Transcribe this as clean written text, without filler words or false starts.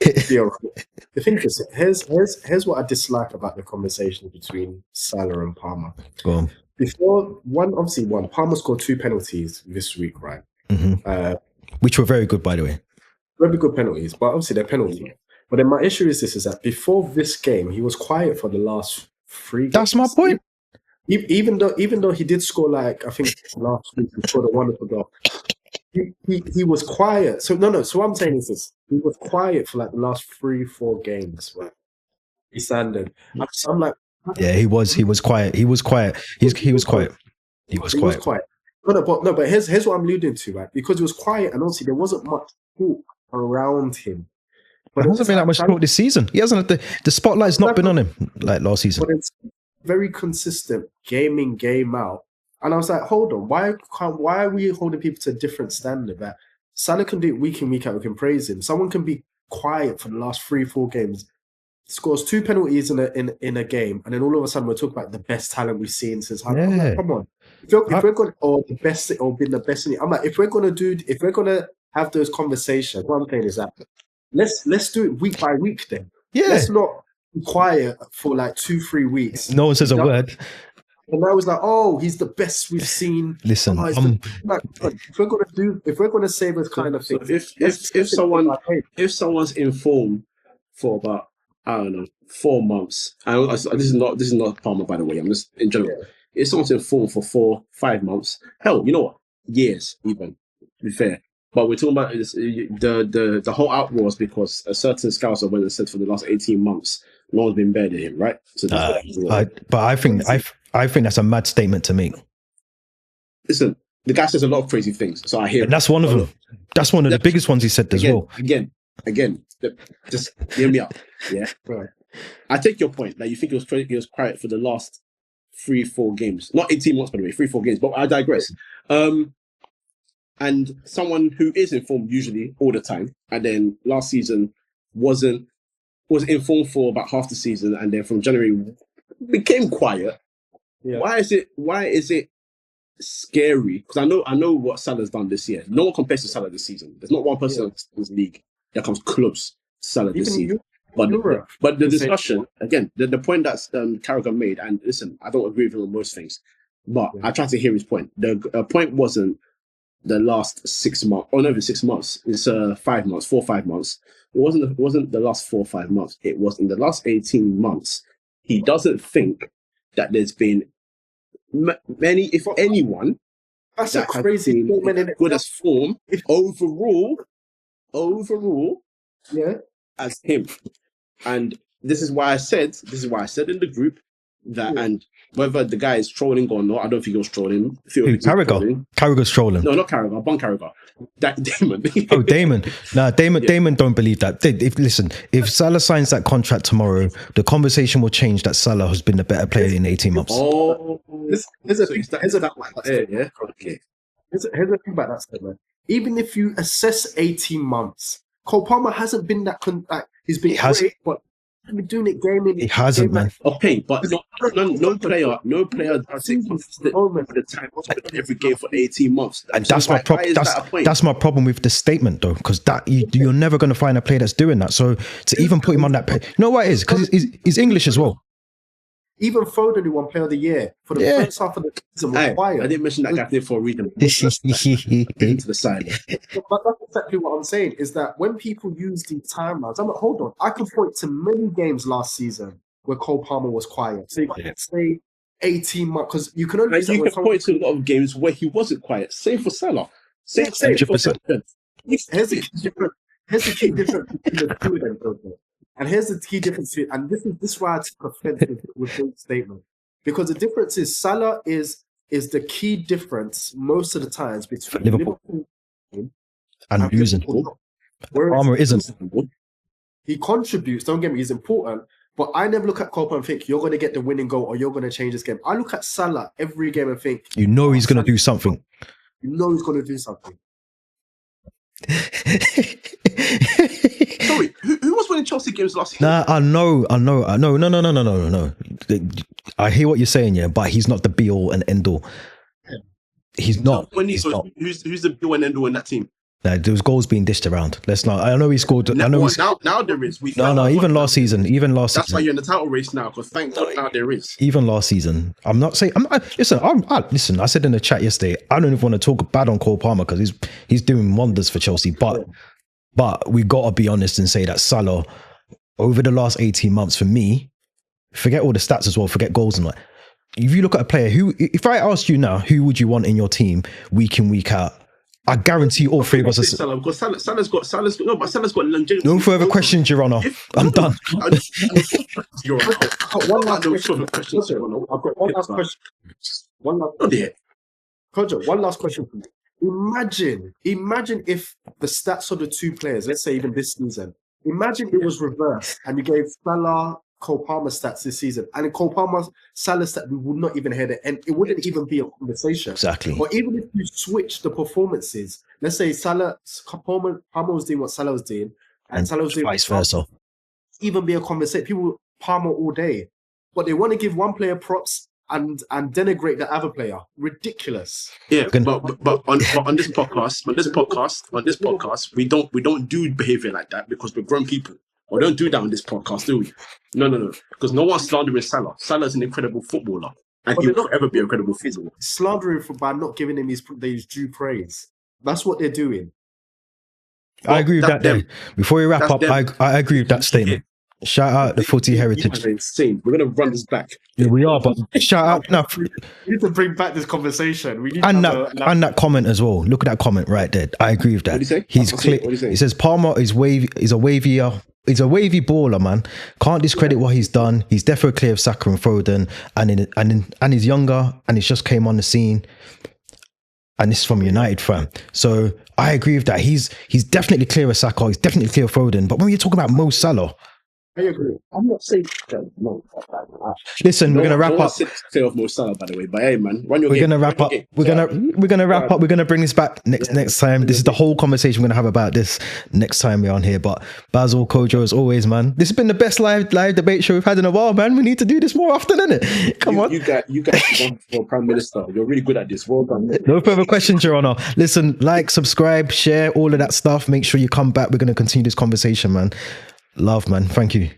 Yeah, the thing is, here's what I dislike about the conversation between Salah and Palmer. Go on. Before obviously Palmer scored two penalties this week, right? Hmm. Uh, Which were very good, by the way. Very good penalties, but obviously they're penalties. But then my issue is this: is that before this game, he was quiet for the last three That's my games. point. Even though he did score, like I think last week he scored a wonderful goal. He was quiet. So no. So what I'm saying is this: he was quiet for like the last 3-4 games. Right? He standard. I'm like, Yeah, he was. He was quiet. He was quiet. He was quiet. He was he was quiet. quiet. But here's what I'm alluding to, right? Because he was quiet, and obviously there wasn't much talk around him. But it hasn't been that much talk this season. He hasn't. The spotlight's not been on him like last season. But it's very consistent, game in, game out. And I was like, hold on, why are we holding people to a different standard? That Salah can do it week in, week out, we can praise him. Someone can be quiet for the last 3-4 games, scores two penalties in a game, and then all of a sudden we're talking about the best talent we've seen since like, come on. If we're going or the best or been the best in it, I'm like, if we're gonna have those conversations, what I'm saying is that let's do it week by week then. Yeah. Let's not be quiet for like 2-3 weeks. No one says a word. And I was like, "Oh, he's the best we've seen." Listen, if we're gonna say this kind of thing, if someone's in form for about, I don't know, 4 months, and this is not Palmer, by the way. I'm just in general. Yeah. If someone's in form for 4-5 months, hell, you know what? Years even. To be fair. But we're talking about this, the whole outroar is because a certain scouser went and said for the last 18 months, no one's been better than him, right? So I think that's a mad statement to make. Listen, the guy says a lot of crazy things, so I hear. And that's one of them. That's one of the biggest ones he said as well. Again, just hear me out. Yeah, right. I take your point that you think he was quiet for the last 3-4 games, not 18 months, by the way, 3-4 games. But I digress. And someone who is informed usually all the time, and then last season was informed for about half the season, and then from January became quiet. Yeah. Why is it scary? Because I know what Salah's done this year. No one compares to Salah this season. There's not one person in this league that comes close to Salah this season. But the discussion again, the point that Carragher made, and listen, I don't agree with him on most things, but I tried to hear his point. The point wasn't the last 6 months, or not even 6 months. It's 5 months, 4 or 5 months. It wasn't the last 4 or 5 months. It was in the last 18 months. He doesn't think that there's been many, if anyone, that's a crazy good as form overall, yeah, as him. And this is why I said in the group that, and whether the guy is trolling or not, I don't think he was trolling. Carragher's trolling. No, not Carragher. Bon Carragher. Damon. Oh, Damon. Nah, Damon don't believe that. If Salah signs that contract tomorrow, the conversation will change that Salah has been the better player in 18 months. Oh, here's the thing about that statement. Even if you assess 18 months, Cole Palmer hasn't been that. He's been great, but he's been doing it game in. He hasn't, man. Okay, but no player does it consistent over the time every game for 18 months. And that's my problem. That's my problem with the statement, though, because you're never going to find a player that's doing that. So to even put him on that page, you know what it is? Because he's English as well. Even Foden, who won Player of the Year for the first half of the season, was quiet. I didn't mention that guy there for a reason. Into the side. But that's exactly what I'm saying, is that when people use these timelines, I'm like, hold on, I can point to many games last season where Cole Palmer was quiet. So you can't say 18 months, because you can only point to a lot of games where he wasn't quiet. Same for Salah. Same 100%. Here's the key difference between the two of them. And here's the key difference, and this is why I took offense with this statement, because the difference is Salah is the key difference most of the times between Liverpool and losing. Palmer isn't. He contributes. Don't get me. He's important, but I never look at Cole and think you're going to get the winning goal or you're going to change this game. I look at Salah every game and think he's going to do something. You know he's going to do something. Sorry, who was winning Chelsea games last season? Nah, I know. No. I hear what you're saying, yeah, but he's not the be all and end all. He's not. Who's the be all and end all in that team? Like, there was goals being dished around. Let's not. I know he scored. I know now there is. No. Even last season. That's why you're in the title race now. Because thank God now there is. Even last season, I'm not saying. Listen. I said in the chat yesterday, I don't even want to talk bad on Cole Palmer because he's doing wonders for Chelsea. But we gotta be honest and say that Salah, over the last 18 months, for me, forget all the stats as well. Forget goals and that. If you look at a player who, if I asked you now, who would you want in your team week in, week out? I guarantee all three of us. Because Salah's got longevity. No further questions, Your Honour. I'm done. One last question. I've got one last question. One last question for you. Imagine if the stats of the two players, let's say even this season, imagine it was reversed and you gave Salah Cole Palmer stats this season, and in Cole Palmer Salah stats, we would not even hear it, and it wouldn't even be a conversation. Exactly. Or even if you switch the performances, let's say Palmer was doing what Salah was doing, and Salah was doing vice versa. Even be a conversation. People Palmer all day, but they want to give one player props and denigrate the other player. Ridiculous. Yeah, but on this podcast, we don't do behavior like that because we're grown people. We don't do that on this podcast, do we? No. Because no one's slandering Salah. Salah's an incredible footballer, and he will forever be an incredible footballer. Slandering by not giving him his due praise. That's what they're doing. I agree with that. Before we wrap up, I agree with that statement. Shout out the footy heritage. Insane. We're gonna run this back. Yeah, we are, but shout out now. We need to bring back this conversation. We need and that comment as well. Look at that comment right there. I agree with that. What do you say? He's clear. He says Palmer is wavy. He's a wavy baller, man. Can't discredit what he's done. He's definitely clear of Saka and Foden, and he's younger, and he's just came on the scene. And this is from United fan. So I agree with that. He's definitely clear of Saka. He's definitely clear of Foden. But when you're talking about Mo Salah, I agree. I'm not saying no. Listen, we're gonna wrap up. Clear of Mo Salah, by the way. But hey, man, run your we're game. Gonna wrap up. We're gonna wrap up. We're gonna bring this back next time. This is the whole conversation we're gonna have about this next time we're on here. But Basil, Kojo, as always, man, this has been the best live debate show we've had in a while, man. We need to do this more often, innit? Come on. You guys run for Prime Minister. You're really good at this. Well done. No further questions, Your Honour. Listen, like, subscribe, share, all of that stuff. Make sure you come back. We're gonna continue this conversation, man. Love, man. Thank you.